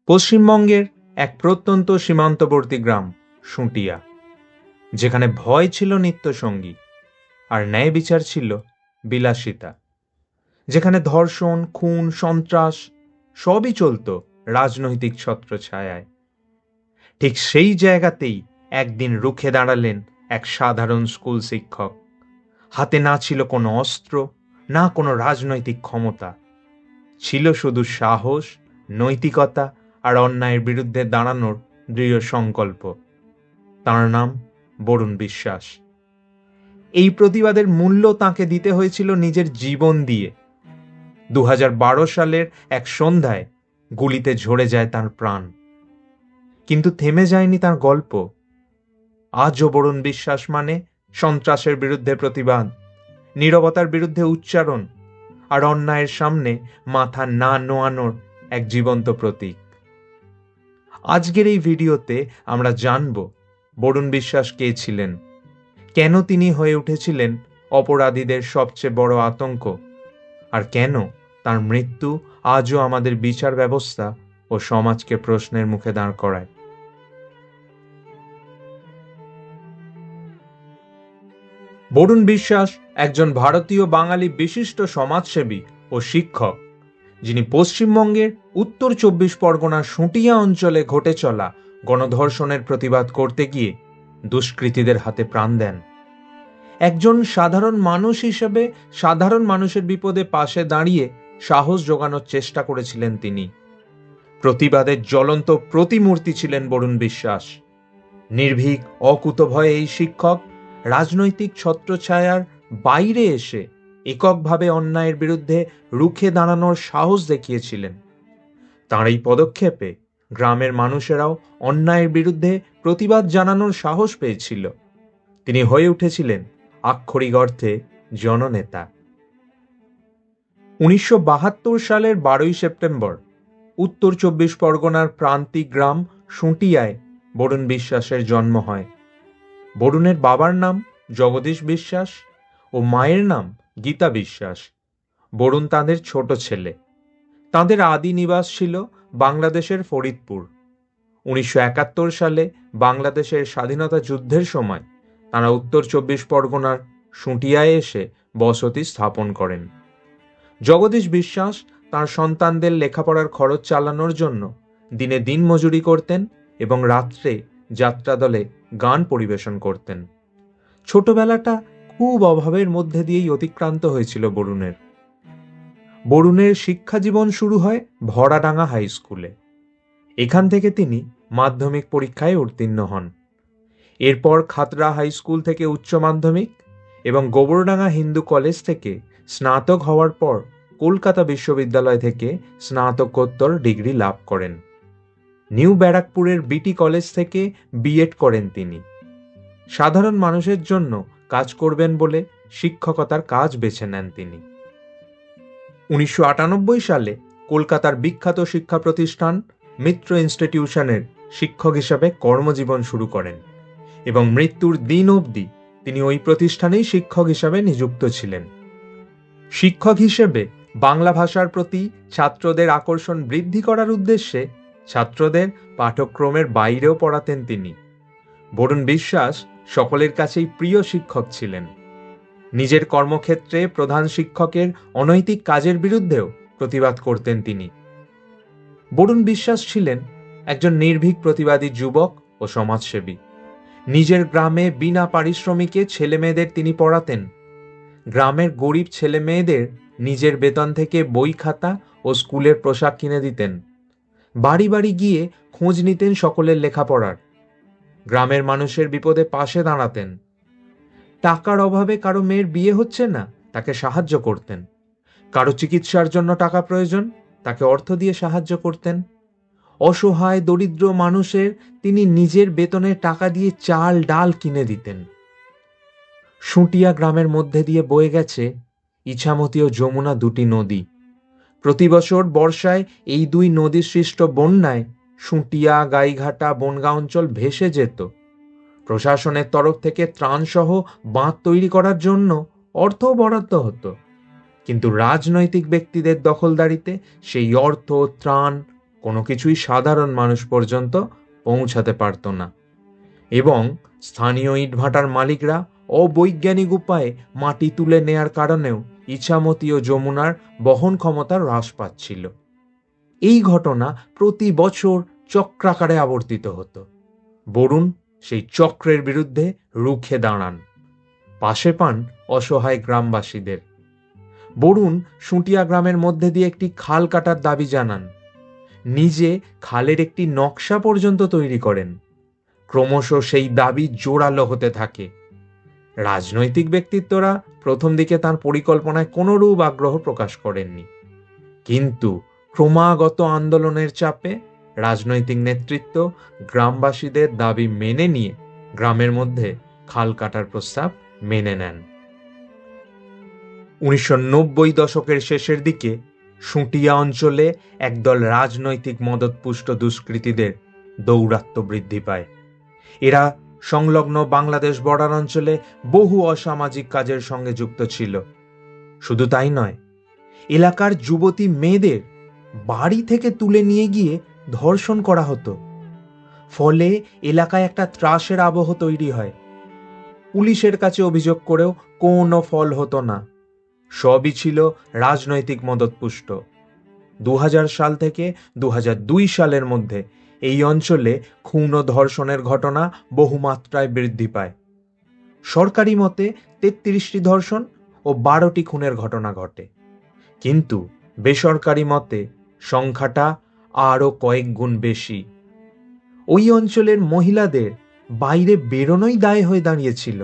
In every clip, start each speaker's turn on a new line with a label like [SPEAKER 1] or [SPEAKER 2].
[SPEAKER 1] পশ্চিমবঙ্গের এক প্রত্যন্ত সীমান্তবর্তী গ্রাম শুঁটিয়া, যেখানে ভয় ছিল নিত্যসঙ্গী আর ন্যায় বিচার ছিল বিলাসিতা, যেখানে ধর্ষণ, খুন, সন্ত্রাস সবই চলত রাজনৈতিক ছত্রছায়ায়। ঠিক সেই জায়গাতেই একদিন রুখে দাঁড়ালেন এক সাধারণ স্কুল শিক্ষক। হাতে না ছিল কোনো অস্ত্র, না কোনো রাজনৈতিক ক্ষমতা, ছিল শুধু সাহস, নৈতিকতা আর অন্যায়ের বিরুদ্ধে দাঁড়ানোর দৃঢ় সংকল্প। তাঁর নাম বরুণ বিশ্বাস। এই প্রতিবাদের মূল্য তাঁকে দিতে হয়েছিল নিজের জীবন দিয়ে। 2012 সালের এক সন্ধ্যায় গুলিতে ঝরে যায় তার প্রাণ, কিন্তু থেমে যায়নি তার গল্প। আজও বরুণ বিশ্বাস মানে সন্ত্রাসের বিরুদ্ধে প্রতিবাদ, নীরবতার বিরুদ্ধে উচ্চারণ আর অন্যায়ের সামনে মাথা না নোয়ানোর এক জীবন্ত প্রতীক। আজকের এই ভিডিওতে আমরা জানব বরুণ বিশ্বাস কে ছিলেন, কেন তিনি হয়ে উঠেছিলেন অপরাধীদের সবচেয়ে বড় আতঙ্ক, আর কেন তার মৃত্যু আজও আমাদের বিচার ব্যবস্থা ও সমাজকে প্রশ্নের মুখে দাঁড় করায়। বরুণ বিশ্বাস একজন ভারতীয় বাঙালি বিশিষ্ট সমাজসেবী ও শিক্ষক, যিনি পশ্চিমবঙ্গের উত্তর 24 পরগনার শুঁটিয়া অঞ্চলে ঘটে চলা গণধর্ষণের প্রতিবাদ করতে গিয়ে দুষ্কৃতীদের হাতে প্রাণ দেন। একজন সাধারণ মানুষ হিসেবে সাধারণ মানুষের বিপদে পাশে দাঁড়িয়ে সাহস জোগানোর চেষ্টা করেছিলেন তিনি। প্রতিবাদের জ্বলন্ত প্রতিমূর্তি ছিলেন বরুণ বিশ্বাস। নির্ভীক, অকুতভয় এই শিক্ষক রাজনৈতিক ছত্রছায়ার বাইরে এসে এককভাবে অন্যায়ের বিরুদ্ধে রুখে দাঁড়ানোর সাহস দেখিয়েছিলেন। তাঁর এই পদক্ষেপে গ্রামের মানুষেরাও অন্যায়ের বিরুদ্ধে প্রতিবাদ জানানোর সাহস পেয়েছিল। তিনি হয়ে উঠেছিলেন আক্ষরিক অর্থে জননেতা। 1972 সালের 12 সেপ্টেম্বর উত্তর 24 পরগনার প্রান্তিক গ্রাম শুঁটিয়ায় বরুণ বিশ্বাসের জন্ম হয়। বরুণের বাবার নাম জগদীশ বিশ্বাস ও মায়ের নাম গীতা বিশ্বাস। বরুণ তাদের ছোট ছেলে। তাদের আদি নিবাস ছিল বাংলাদেশের ফরিদপুর। 1971 সালে বাংলাদেশের স্বাধীনতা যুদ্ধের সময় তারা উত্তর 24 পরগনার শুঁটিয়ায় এসে বসতি স্থাপন করেন। জগদীশ বিশ্বাস তার সন্তানদের লেখাপড়ার খরচ চালানোর জন্য দিনে দিন মজুরি করতেন এবং রাত্রে যাত্রা দলে গান পরিবেশন করতেন। ছোটবেলাটা খুব অভাবের মধ্যে দিয়েই অতিক্রান্ত হয়েছিল বরুণের। বরুণের শিক্ষা জীবন শুরু হয় ভরাডাঙ্গা হাই স্কুলে। এখান থেকে তিনি মাধ্যমিক পরীক্ষায় উত্তীর্ণ হন। এরপর খাতড়া হাই স্কুল থেকে উচ্চ মাধ্যমিক এবং গোবরডাঙ্গা হিন্দু কলেজ থেকে স্নাতক হওয়ার পর কলকাতা বিশ্ববিদ্যালয় থেকে স্নাতকোত্তর ডিগ্রি লাভ করেন। নিউ ব্যারাকপুরের বিটি কলেজ থেকে বিএড করেন তিনি। সাধারণ মানুষের জন্য কাজ করবেন বলে শিক্ষকতার কাজ বেছে নেন তিনি। 1998 সালে কলকাতার বিখ্যাত শিক্ষা প্রতিষ্ঠান মিত্র ইনস্টিটিউশনের শিক্ষক হিসাবে কর্মজীবন শুরু করেন এবং মৃত্যুর দিন অবধি তিনি ওই প্রতিষ্ঠানেই শিক্ষক হিসাবে নিযুক্ত ছিলেন। শিক্ষক হিসেবে বাংলা ভাষার প্রতি ছাত্রদের আকর্ষণ বৃদ্ধি করার উদ্দেশ্যে ছাত্রদের পাঠ্যক্রমের বাইরেও পড়াতেন তিনি। বরুণ বিশ্বাস সকলের কাছেই প্রিয় শিক্ষক ছিলেন। নিজের কর্মক্ষেত্রে প্রধান শিক্ষকের অনৈতিক কাজের বিরুদ্ধেও প্রতিবাদ করতেন তিনি। বরুণ বিশ্বাস ছিলেন একজন নির্ভীক প্রতিবাদী যুবক ও সমাজসেবী। নিজের গ্রামে বিনা পারিশ্রমিকে ছেলে মেয়েদের তিনি পড়াতেন। গ্রামের গরিব ছেলে মেয়েদের নিজের বেতন থেকে বই খাতা ও স্কুলের পোশাক কিনে দিতেন। বাড়ি বাড়ি গিয়ে খোঁজ নিতেন সকলের লেখাপড়ার। গ্রামের মানুষের বিপদে পাশে দাঁড়াতেন। টাকার অভাবে কারো মেয়ের বিয়ে হচ্ছে না, তাকে সাহায্য করতেন। কারো চিকিৎসার জন্য টাকা প্রয়োজন, তাকে অর্থ দিয়ে সাহায্য করতেন। অসহায় দরিদ্র মানুষের তিনি নিজের বেতনে টাকা দিয়ে চাল ডাল কিনে দিতেন। শুঁটিয়া গ্রামের মধ্যে দিয়ে বয়ে গেছে ইছামতি ও যমুনা দুটি নদী। প্রতি বছর বর্ষায় এই দুই নদী সৃষ্ট বন্যায় শুঁটিয়া, গাইঘাটা, বনগাঁ অঞ্চল ভেসে যেত। প্রশাসনের তরফ থেকে ত্রাণসহ বাঁধ তৈরি করার জন্য অর্থও বরাদ্দ হতো, কিন্তু রাজনৈতিক ব্যক্তিদের দখলদারিতে সেই অর্থ, ত্রাণ কোনো কিছুই সাধারণ মানুষ পর্যন্ত পৌঁছাতে পারত না, এবং স্থানীয় ইটভাটার মালিকরা অবৈজ্ঞানিক উপায়ে মাটি তুলে নেয়ার কারণেও ইছামতি ও যমুনার বহন ক্ষমতা হ্রাস পাচ্ছিল। এই ঘটনা প্রতি বছর চক্রাকারে আবর্তিত হতো। বরুণ সেই চক্রের বিরুদ্ধে রুখে দাঁড়ান, পাশে পান অসহায় গ্রামবাসীদের। বরুণ সুটিয়া গ্রামের মধ্যে দিয়ে একটি খাল কাটার দাবি জানান, নিজে খালের একটি নকশা পর্যন্ত তৈরি করেন। ক্রমশ সেই দাবি জোরালো হতে থাকে। রাজনৈতিক ব্যক্তিত্বরা প্রথম দিকে তার পরিকল্পনায় কোনোরূপ আগ্রহ প্রকাশ করেননি, কিন্তু ক্রমাগত আন্দোলনের চাপে রাজনৈতিক নেতৃত্ব গ্রামবাসীদের দাবি মেনে নিয়ে গ্রামের মধ্যে খাল কাটার প্রস্তাব মেনে নেন। 1990 দশকের শেষের দিকে সুটিয়া অঞ্চলে একদল রাজনৈতিক মদতপুষ্ট দুষ্কৃতীদের দৌরাত্ম্য বৃদ্ধি পায়। এরা সংলগ্ন বাংলাদেশ বর্ডার অঞ্চলে বহু অসামাজিক কাজের সঙ্গে যুক্ত ছিল। শুধু তাই নয়, এলাকার যুবতী মেয়েদের বাড়ি থেকে তুলে নিয়ে গিয়ে ধর্ষণ করা হতো। ফলে এলাকায় একটা ত্রাসের আবহ তৈরি হয়। পুলিশের কাছে অভিযোগ করেও কোনো ফল হতো না। সবই ছিল রাজনৈতিক মদতপুষ্ট। 2000 সাল থেকে 2002 সালের মধ্যে এই অঞ্চলে খুন ও ধর্ষণের ঘটনা বহুমাত্রায় বৃদ্ধি পায়। সরকারি মতে 33টি ধর্ষণ ও 12টি খুনের ঘটনা ঘটে, কিন্তু বেসরকারি মতে সংখ্যাটা আরও কয়েক গুণ বেশি। ওই অঞ্চলের মহিলাদের বাইরে বেরোনোই দায় হয়ে দাঁড়িয়েছিল।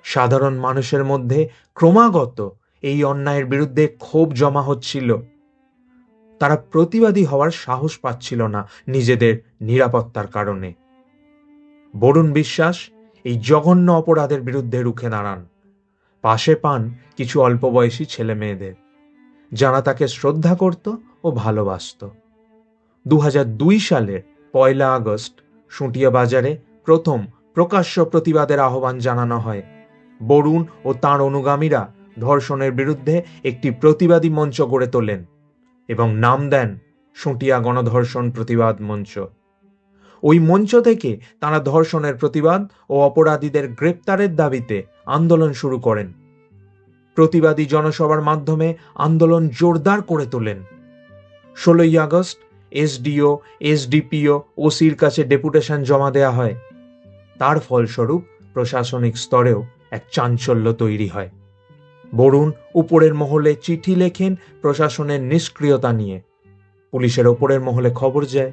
[SPEAKER 1] সাধারণ মানুষের মধ্যে ক্রমাগত এই অন্যায়ের বিরুদ্ধে ক্ষোভ জমা হচ্ছিল। তারা প্রতিবাদী হওয়ার সাহস পাচ্ছিল না নিজেদের নিরাপত্তার কারণে। বরুণ বিশ্বাস এই জঘন্য অপরাধের বিরুদ্ধে রুখে দাঁড়ান, পাশে পান কিছু অল্প বয়সী ছেলে মেয়েদের, যারা তাকে শ্রদ্ধা করত ও ভালোবাসত। 2002 সালের 1 আগস্ট সুটিয়া বাজারে প্রথম প্রকাশ্য প্রতিবাদের আহ্বান জানানো হয়। বরুণ ও তাঁর অনুগামীরা ধর্ষণের বিরুদ্ধে একটি প্রতিবাদী মঞ্চ গড়ে তোলেন এবং নাম দেন সুটিয়া গণধর্ষণ প্রতিবাদ মঞ্চ। ওই মঞ্চ থেকে তাঁরা ধর্ষণের প্রতিবাদ ও অপরাধীদের গ্রেপ্তারের দাবিতে আন্দোলন শুরু করেন। প্রতিবাদী জনসভার মাধ্যমে আন্দোলন জোরদার করে তোলেন। 16 আগস্ট এসডিও, এসডিপিও, ওসির কাছে ডেপুটেশন জমা দেয়া হয়। তার ফলস্বরূপ প্রশাসনিক স্তরেও এক চাঞ্চল্য তৈরি হয়। বরুণ উপরের মহলে চিঠি লেখেন প্রশাসনের নিষ্ক্রিয়তা নিয়ে। পুলিশের ওপরের মহলে খবর যায়।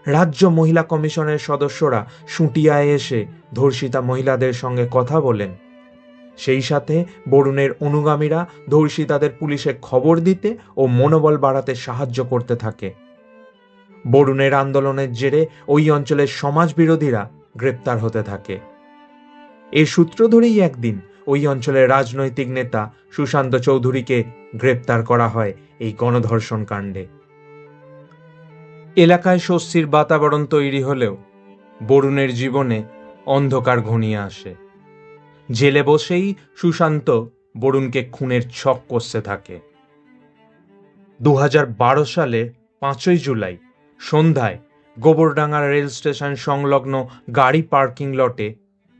[SPEAKER 1] রাজ্য মহিলা কমিশনের সদস্যরা সুটিয়ায় এসে ধর্ষিতা মহিলাদের সঙ্গে কথা বলেন। সেই সাথে বরুণের অনুগামীরা ধর্ষিতাদের পুলিশে খবর দিতে ও মনোবল বাড়াতে সাহায্য করতে থাকে। বরুণের আন্দোলনের জেরে ওই অঞ্চলের সমাজ বিরোধীরা গ্রেপ্তার হতে থাকে। এর সূত্র ধরেই একদিন ওই অঞ্চলের রাজনৈতিক নেতা সুশান্ত চৌধুরীকে গ্রেপ্তার করা হয় এই গণধর্ষণ কাণ্ডে। এলাকায় স্বস্তির বাতাবরণ তৈরি হলেও বরুণের জীবনে অন্ধকার ঘনিয়ে আসে। জেলে বসেই সুশান্ত বরুণকে খুনের ছক কষতে থাকে। 2012 সালে 5 জুলাই সন্ধ্যায় গোবরডাঙ্গা রেল স্টেশন সংলগ্ন গাড়ি পার্কিং লটে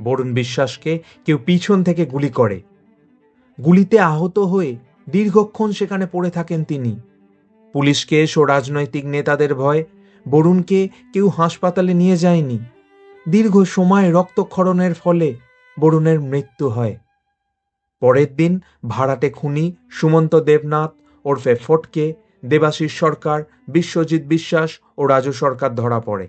[SPEAKER 1] বরুণ বিশ্বাসকে কেউ পিছন থেকে গুলি করে। গুলিতে আহত হয়ে দীর্ঘক্ষণ সেখানে পড়ে থাকেন তিনি। পুলিশ কেস ও রাজনৈতিক নেতাদের ভয় বরুণকে কেউ হাসপাতালে নিয়ে যায়নি। দীর্ঘ সময় রক্তক্ষরণের ফলে বরুণের মৃত্যু হয়। পরের দিন ভাড়াটে খুনি সুমন্ত দেবনাথ ওরফে ফটকে, দেবাশিস সরকার, বিশ্বজিৎ বিশ্বাস ও রাজু সরকার ধরা পড়ে।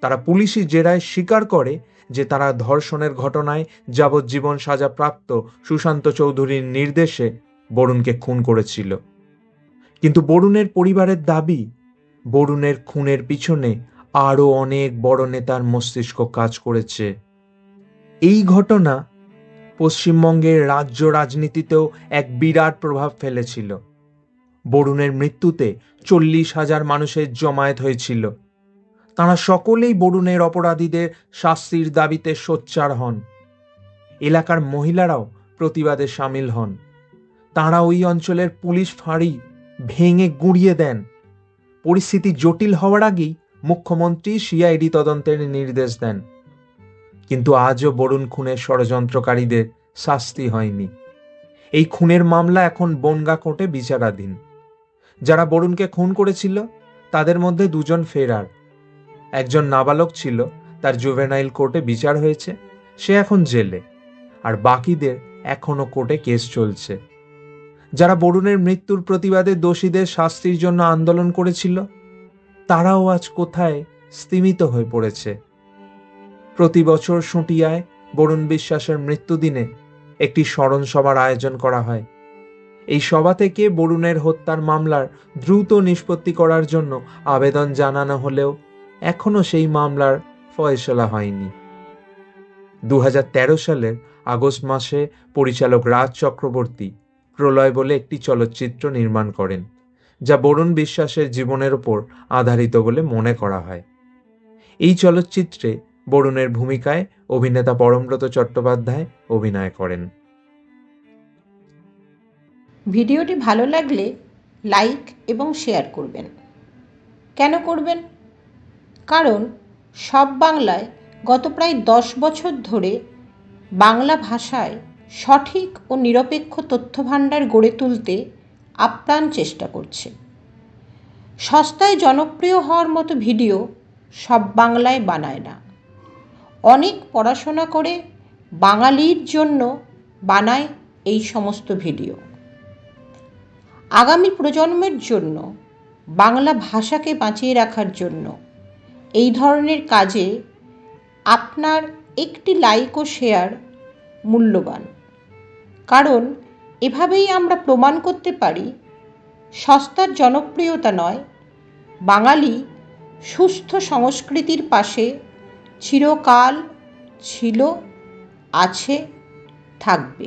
[SPEAKER 1] তারা পুলিশি জেরায় স্বীকার করে যে তারা ধর্ষণের ঘটনায় যাবজ্জীবন সাজাপ্রাপ্ত সুশান্ত চৌধুরীর নির্দেশে বরুণকে খুন করেছিল। কিন্তু বরুণের পরিবারের দাবি, বরুণের খুনের পিছনে আরও অনেক বড় নেতার মস্তিষ্ক কাজ করেছে। এই ঘটনা পশ্চিমবঙ্গের রাজ্য রাজনীতিতেও এক বিরাট প্রভাব ফেলেছিল। বরুণের মৃত্যুতে 40,000 মানুষের জমায়েত হয়েছিল। তারা সকলেই বরুণের অপরাধীদের শাস্তির দাবিতে সোচ্চার হন। এলাকার মহিলারাও প্রতিবাদে সামিল হন। তারা ওই অঞ্চলের পুলিশ ফাঁড়ি ভেঙে গুঁড়িয়ে দেন। পরিস্থিতি জটিল হওয়ার আগেই মুখ্যমন্ত্রী সিআইডি তদন্তের নির্দেশ দেন। কিন্তু আজও বরুণ খুনের ষড়যন্ত্রকারীদের শাস্তি হয়নি। এই খুনের মামলা এখন বনগাঁ কোর্টে বিচারাধীন। যারা বরুণকে খুন করেছিল তাদের মধ্যে 2 জন ফেরার। একজন নাবালক ছিল, তার জুভেনাইল কোর্টে বিচার হয়েছে, সে এখন জেলে। আর বাকিদের এখনো কোর্টে কেস চলছে। যারা বরুণের মৃত্যুর প্রতিবাদে দোষীদের শাস্তির জন্য আন্দোলন করেছিল তারাও আজ কোথায় স্তিমিত হয়ে পড়েছে। প্রতি বছর শুঁটিয়ায় বরুণ বিশ্বাসের মৃত্যুদিনে একটি স্মরণ সভার আয়োজন করা হয়। এই সভা থেকে বরুণের হত্যার মামলার দ্রুত নিষ্পত্তি করার জন্য আবেদন জানানো হলেও এখনো সেই মামলার ফয়সলা হয়নি। 2013 সালের আগস্ট মাসে পরিচালক রাজ চক্রবর্তী প্রলয় বলে একটি চলচ্চিত্র নির্মাণ করেন, যা বরুণ বিশ্বাসের জীবনের উপর আধারিত বলে মনে করা হয়। এই চলচ্চিত্রে বরুণের ভূমিকায় অভিনেতা পরমব্রত চট্টোপাধ্যায় অভিনয় করেন।
[SPEAKER 2] ভিডিওটি ভালো লাগলে লাইক এবং শেয়ার করবেন। কেন করবেন? কারণ সব বাংলায় গত প্রায় 10 বছর ধরে বাংলা ভাষায় সঠিক ও নিরপেক্ষ তথ্যভাণ্ডার গড়ে তুলতে আপ্রাণ চেষ্টা করছে। সস্তায় জনপ্রিয় হওয়ার মতো ভিডিও সব বাংলায় বানায় না। অনেক পড়াশোনা করে বাঙালির জন্য বানায় এই সমস্ত ভিডিও। আগামী প্রজন্মের জন্য বাংলা ভাষাকে বাঁচিয়ে রাখার জন্য এই ধরনের কাজে আপনার একটি লাইক ও শেয়ার মূল্যবান। কারণ এভাবেই আমরা প্রমাণ করতে পারি সস্তার জনপ্রিয়তা নয়, বাঙালি সুস্থ সংস্কৃতির পাশে চিরকাল ছিল, আছে, থাকবে।